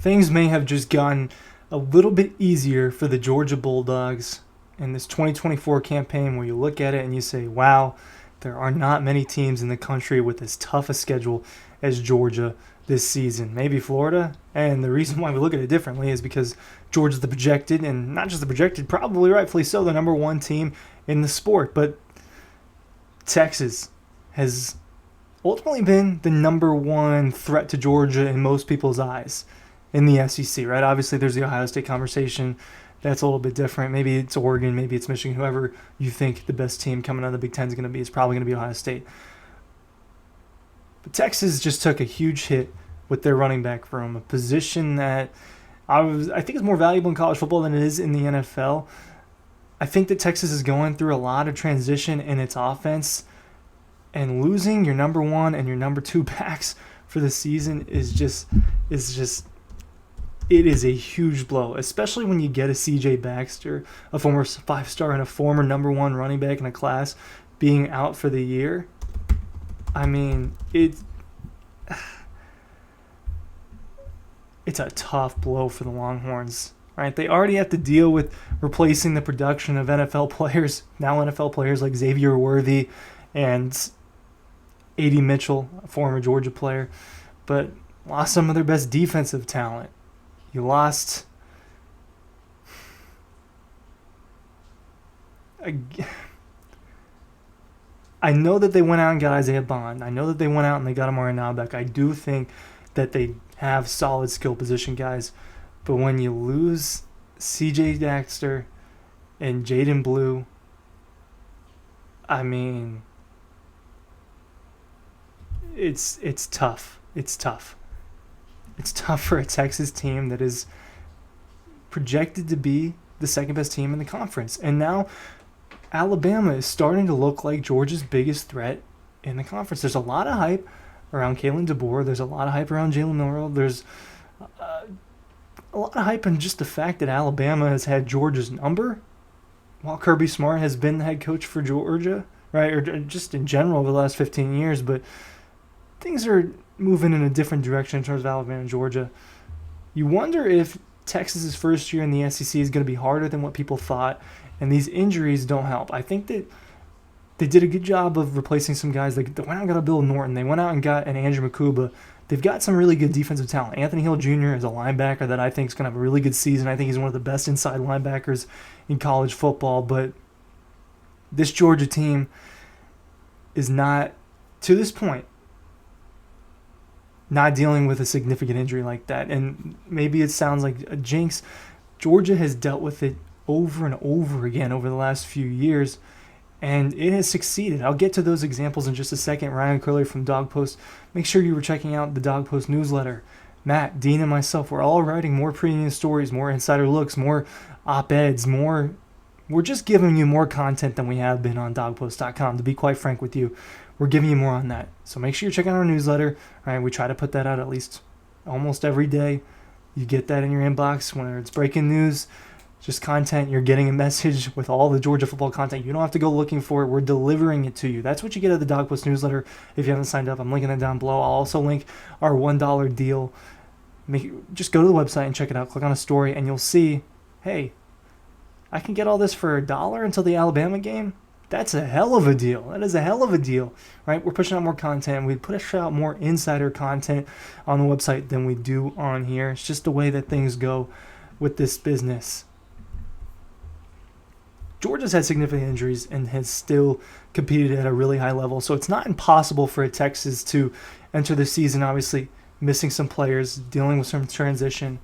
things may have just gotten a little bit easier for the Georgia Bulldogs in this 2024 campaign, where you look at it and you say, wow, there are not many teams in the country with as tough a schedule as Georgia this season. Maybe Florida, and the reason why we look at it differently is because Georgia's the projected, and not just the projected, probably rightfully so, the number one team in the sport. But Texas has ultimately been the number one threat to Georgia in most people's eyes in the SEC, right? Obviously, there's the Ohio State conversation. That's a little bit different. Maybe it's Oregon, maybe it's Michigan. Whoever you think the best team coming out of the Big Ten is going to be is probably going to be Ohio State. But Texas just took a huge hit with their running back room, a position that I think is more valuable in college football than it is in the NFL. I think that Texas is going through a lot of transition in its offense, and losing your number one and your number two backs for the season is a huge blow, especially when you get a CJ Baxter, a former 5-star and a former number one running back in a class, being out for the year. I mean, it's a tough blow for the Longhorns, right? They already have to deal with replacing the production of NFL players, now NFL players like Xavier Worthy and A.D. Mitchell, a former Georgia player, but lost some of their best defensive talent. You lost I know that they went out and got Isaiah Bond. I know that they went out and they got Amari Nalbeck. I do think that they have solid skill position guys. But when you lose CJ Baxter and Jaden Blue, I mean, it's tough. It's tough. It's tough for a Texas team that is projected to be the second best team in the conference. And now Alabama is starting to look like Georgia's biggest threat in the conference. There's a lot of hype around Kalen DeBoer. There's a lot of hype around Jalen Milroe. There's a lot of hype in just the fact that Alabama has had Georgia's number while Kirby Smart has been the head coach for Georgia, right? Or just in general over the last 15 years. But things are moving in a different direction in terms of Alabama and Georgia. You wonder if Texas's first year in the SEC is going to be harder than what people thought, and these injuries don't help. I think that they did a good job of replacing some guys. They went out and got a Bill Norton. They went out and got an Andrew Makuba. They've got some really good defensive talent. Anthony Hill Jr. is a linebacker that I think is going to have a really good season. I think he's one of the best inside linebackers in college football. But this Georgia team is not, to this point, not dealing with a significant injury like that. And maybe it sounds like a jinx. Georgia has dealt with it over and over again over the last few years, and it has succeeded. I'll get to those examples in just a second. Ryan Curley from Dawg Post. Make sure you were checking out the Dawg Post newsletter. Matt, Dean, and myself, we're all writing more premium stories, more insider looks, more op-eds, more. We're just giving you more content than we have been on dogpost.com, to be quite frank with you. We're giving you more on that. So make sure you're checking out our newsletter. All right, we try to put that out at least almost every day. You get that in your inbox, whether it's breaking news, just content. You're getting a message with all the Georgia football content. You don't have to go looking for it. We're delivering it to you. That's what you get at the Dawg Post newsletter. If you haven't signed up, I'm linking it down below. I'll also link our $1 deal. Just go to the website and check it out. Click on a story, and you'll see, hey, I can get all this for $1 until the Alabama game. That's a hell of a deal. That is a hell of a deal, right? We're pushing out more content. We push out more insider content on the website than we do on here. It's just the way that things go with this business. Georgia's had significant injuries and has still competed at a really high level, so it's not impossible for Texas to enter the season, obviously missing some players, dealing with some transition,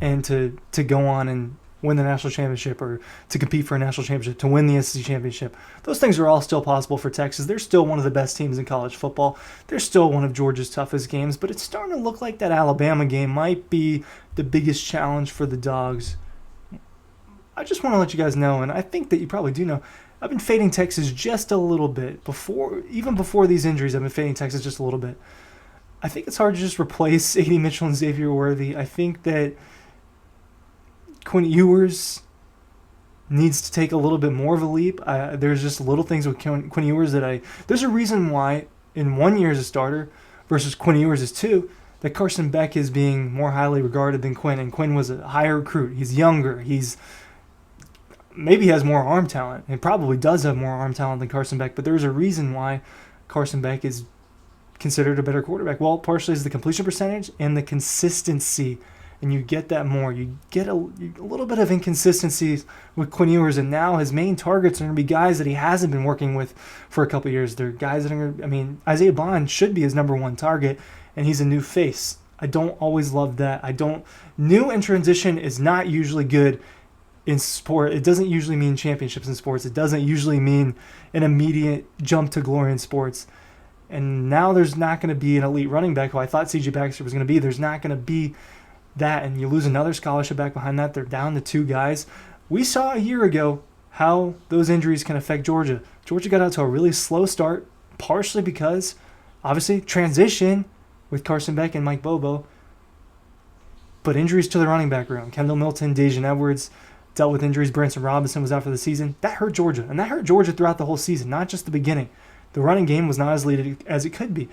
and to go on and win the national championship, or to compete for a national championship, to win the SEC championship. Those things are all still possible for Texas. They're still one of the best teams in college football. They're still one of Georgia's toughest games, but it's starting to look like that Alabama game might be the biggest challenge for the Dogs. I just want to let you guys know, and I think that you probably do know, I've been fading Texas just a little bit. Even before these injuries, I've been fading Texas just a little bit. I think it's hard to just replace A.D. Mitchell and Xavier Worthy. I think that Quinn Ewers needs to take a little bit more of a leap. There's just little things with Quinn Ewers that there's a reason why in 1 year as a starter versus Quinn Ewers as 2, that Carson Beck is being more highly regarded than Quinn, and Quinn was a higher recruit. He's younger. Maybe has more arm talent. He probably does have more arm talent than Carson Beck, but there's a reason why Carson Beck is considered a better quarterback. Well, partially is the completion percentage and the consistency, and you get that more. You get a little bit of inconsistency with Quinn Ewers, and now his main targets are going to be guys that he hasn't been working with for a couple of years. They're guys that are going to, Isaiah Bond should be his number one target, and he's a new face. I don't always love that. New in transition is not usually good in sport. It doesn't usually mean championships in sports. It doesn't usually mean an immediate jump to glory in sports. And now there's not going to be an elite running back who I thought C.J. Baxter was going to be. There's not going to be that, and you lose another scholarship back behind that. They're down to 2 guys. We saw a year ago how those injuries can affect Georgia. Georgia got out to a really slow start, partially because, obviously, transition with Carson Beck and Mike Bobo, but injuries to the running back room. Kendall Milton, Dejan Edwards dealt with injuries. Branson Robinson was out for the season. That hurt Georgia, and that hurt Georgia throughout the whole season, not just the beginning. The running game was not as elite as it could be,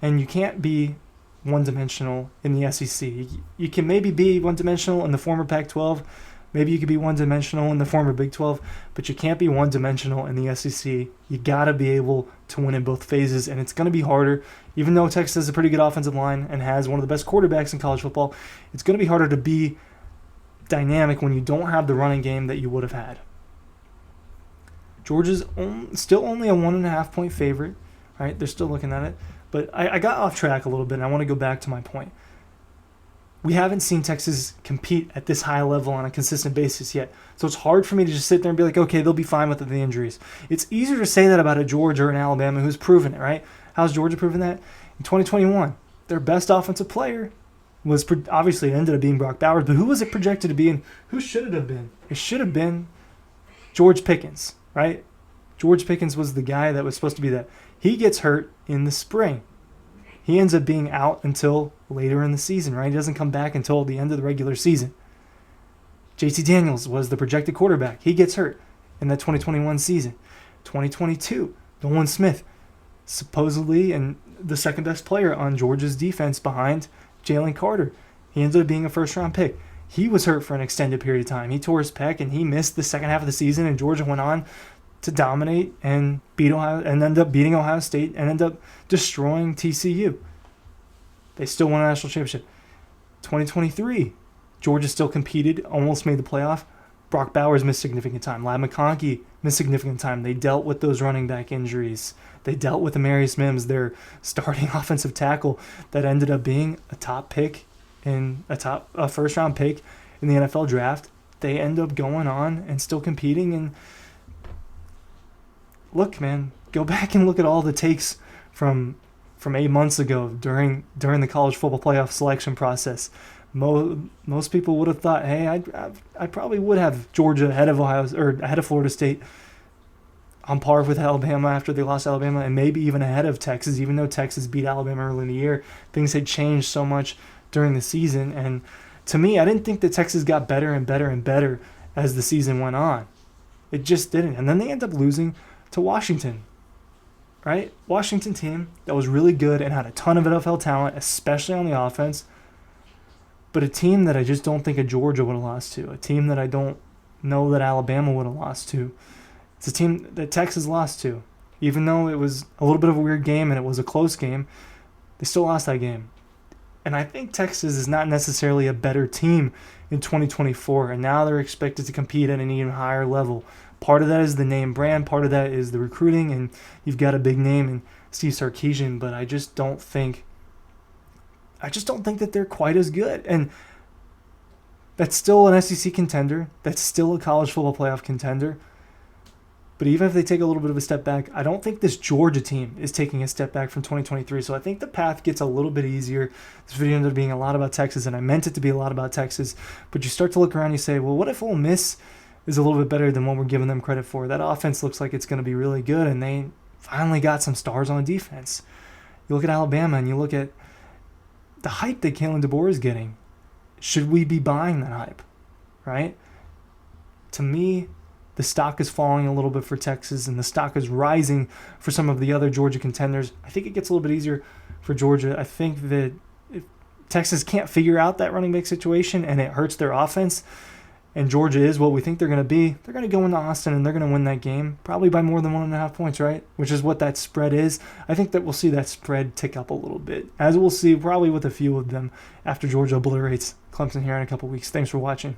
and you can't be one-dimensional in the SEC. You can maybe be one-dimensional in the former Pac-12. Maybe you could be one-dimensional in the former Big 12, but you can't be one-dimensional in the SEC. You got to be able to win in both phases, and it's going to be harder. Even though Texas has a pretty good offensive line and has one of the best quarterbacks in college football, it's going to be harder to be dynamic when you don't have the running game that you would have had. Georgia's still only a 1.5-point favorite, right? They're still looking at it. But I got off track a little bit, and I want to go back to my point. We haven't seen Texas compete at this high level on a consistent basis yet. So it's hard for me to just sit there and be like, okay, they'll be fine with the injuries. It's easier to say that about a Georgia or an Alabama who's proven it, right? How's Georgia proven that? In 2021, their best offensive player was obviously it ended up being Brock Bowers, but who was it projected to be, and who should it have been? It should have been George Pickens, right? George Pickens was the guy that was supposed to be that. He gets hurt in the spring. He ends up being out until later in the season, right? He doesn't come back until the end of the regular season. JT Daniels was the projected quarterback. He gets hurt in the 2021 season. 2022, Nolan Smith, supposedly and the second best player on Georgia's defense behind Jalen Carter. He ended up being a first-round pick. He was hurt for an extended period of time. He tore his pec, and he missed the second half of the season, and Georgia went on to dominate and beat Ohio, and end up beating Ohio State and end up destroying TCU. They still won a national championship. 2023, Georgia still competed, almost made the playoff. Brock Bowers missed significant time. Ladd McConkey missed significant time. They dealt with those running back injuries. They dealt with Amarius Mims, their starting offensive tackle, that ended up being a top pick in a first-round pick in the NFL draft. They end up going on and still competing. And look, man, go back and look at all the takes from 8 months ago during the college football playoff selection process. Most people would have thought, hey, I probably would have Georgia ahead of Florida State, on par with Alabama after they lost Alabama, and maybe even ahead of Texas, even though Texas beat Alabama early in the year. Things had changed so much during the season, and to me, I didn't think that Texas got better and better and better as the season went on. It just didn't. And then they end up losing to Washington, right? Washington team that was really good and had a ton of NFL talent, especially on the offense, but a team that I just don't think a Georgia would have lost to, a team that I don't know that Alabama would have lost to. It's a team that Texas lost to. Even though it was a little bit of a weird game and it was a close game, they still lost that game. And I think Texas is not necessarily a better team in 2024, and now they're expected to compete at an even higher level. Part of that is the name brand, part of that is the recruiting, and you've got a big name in Steve Sarkisian, but I just don't think that they're quite as good. And that's still an SEC contender. That's still a college football playoff contender. But even if they take a little bit of a step back, I don't think this Georgia team is taking a step back from 2023. So I think the path gets a little bit easier. This video ended up being a lot about Texas, and I meant it to be a lot about Texas. But you start to look around and you say, well, what if Ole Miss is a little bit better than what we're giving them credit for? That offense looks like it's going to be really good, and they finally got some stars on defense. You look at Alabama, and you look at the hype that Kalen DeBoer is getting. Should we be buying that hype, right? To me, the stock is falling a little bit for Texas, and the stock is rising for some of the other Georgia contenders. I think it gets a little bit easier for Georgia. I think that Texas can't figure out that running back situation and it hurts their offense, and Georgia is what we think they're going to be, they're going to go into Austin and they're going to win that game, probably by more than 1.5 points, right? Which is what that spread is. I think that we'll see that spread tick up a little bit, as we'll see probably with a few of them after Georgia obliterates Clemson here in a couple weeks. Thanks for watching.